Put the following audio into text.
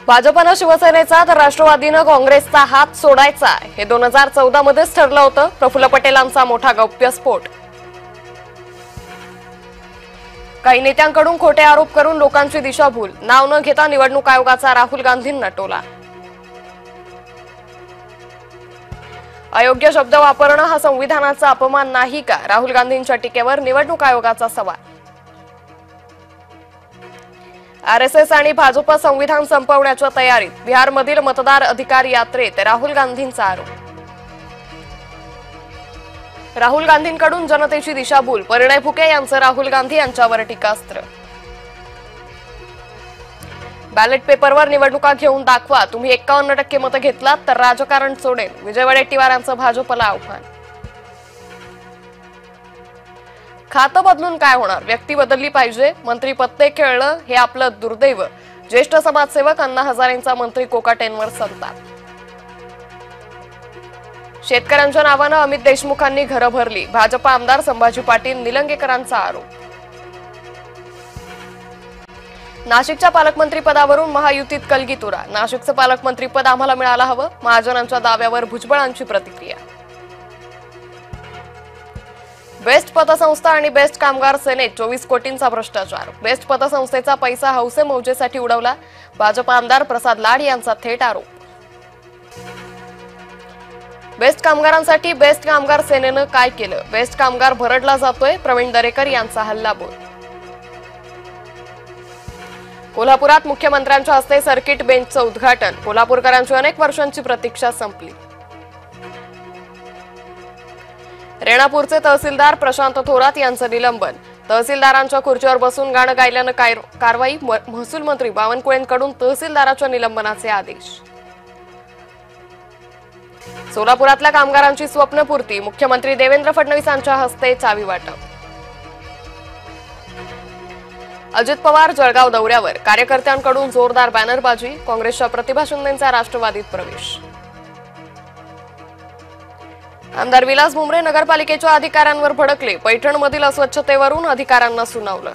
भाजपनं शिवसेनेचा तर राष्ट्रवादीनं काँग्रेसचा हात सोडायचा हे 2014 मध्येच ठरलं होतं. प्रफुल्ल पटेलांचा मोठा गौप्यस्फोट. काही नेत्यांकडून खोटे आरोप करून लोकांची दिशाभूल. नाव न घेता निवडणूक आयोगाचा राहुल गांधींना टोला. अयोग्य शब्द वापरणं हा संविधानाचा अपमान नाही का? राहुल गांधींच्या टीकेवर निवडणूक आयोगाचा सवाल. आरएसएस आणि भाजप संविधान संपवण्याच्या तयारीत. बिहारमधील मतदार अधिकार यात्रेत राहुल गांधींचा आरोप. राहुल गांधींकडून जनतेची दिशाभूल. परिणय फुके यांचं राहुल गांधी यांच्यावर टीकास्त्र. बॅलेट पेपरवर निवडणुका घेऊन दाखवा. तुम्ही 51% मतं घेतलात तर राजकारण सोडेल. विजय वडेट्टीवार यांचं भाजपला आव्हान. खातं बदलून काय होणार? व्यक्ती बदलली पाहिजे. मंत्री पत्ते खेळलं हे आपलं दुर्दैव. ज्येष्ठ समाजसेवक अण्णा हजारेंचा मंत्री कोकाटेंवर संताप. शेतकऱ्यांच्या नावानं अमित देशमुखांनी घरं भरली. भाजप आमदार संभाजी पाटील निलंगेकरांचा आरोप. नाशिकच्या पालकमंत्री पदावरून महायुतीत कलगीतुरा. नाशिकचं पालकमंत्री पद आम्हाला मिळालं हवं. महाजनांच्या दाव्यावर भुजबळांची प्रतिक्रिया. बेस्ट पतसंस्था आणि बेस्ट कामगार सेनेत 24 कोटींचा भ्रष्टाचार. बेस्ट पतसंस्थेचा पैसा हौसे मौजेसाठी उडवला. भाजप आमदार प्रसाद लाड यांचा थेट आरोप. बेस्ट कामगारांसाठी बेस्ट कामगार सेनेनं काय केलं? बेस्ट कामगार भरडला जातोय. प्रवीण दरेकर यांचा हल्लाबोल. कोल्हापुरात मुख्यमंत्र्यांच्या हस्ते सर्किट बेंचचं उद्घाटन. कोल्हापूरकरांची अनेक वर्षांची प्रतीक्षा संपली. रेणापूरचे तहसीलदार प्रशांत थोरात यांचं निलंबन. तहसीलदारांच्या खुर्चीवर बसून गाणं गायल्यानं कारवाई. महसूल मंत्री बावनकुळेंकडून तहसीलदाराच्या निलंबनाचे आदेश. सोलापुरातल्या कामगारांची स्वप्नपूर्ती. मुख्यमंत्री देवेंद्र फडणवीसांच्या हस्ते चावी वाटप. अजित पवार जळगाव दौऱ्यावर. कार्यकर्त्यांकडून जोरदार बॅनरबाजी. काँग्रेसच्या प्रतिभा शिंदेंचा राष्ट्रवादीत प्रवेश. आमदार विलास भुमरे नगरपालिकेच्या अधिकाऱ्यांवर भडकले. पैठणमधील अस्वच्छतेवरून अधिकाऱ्यांना सुनावलं.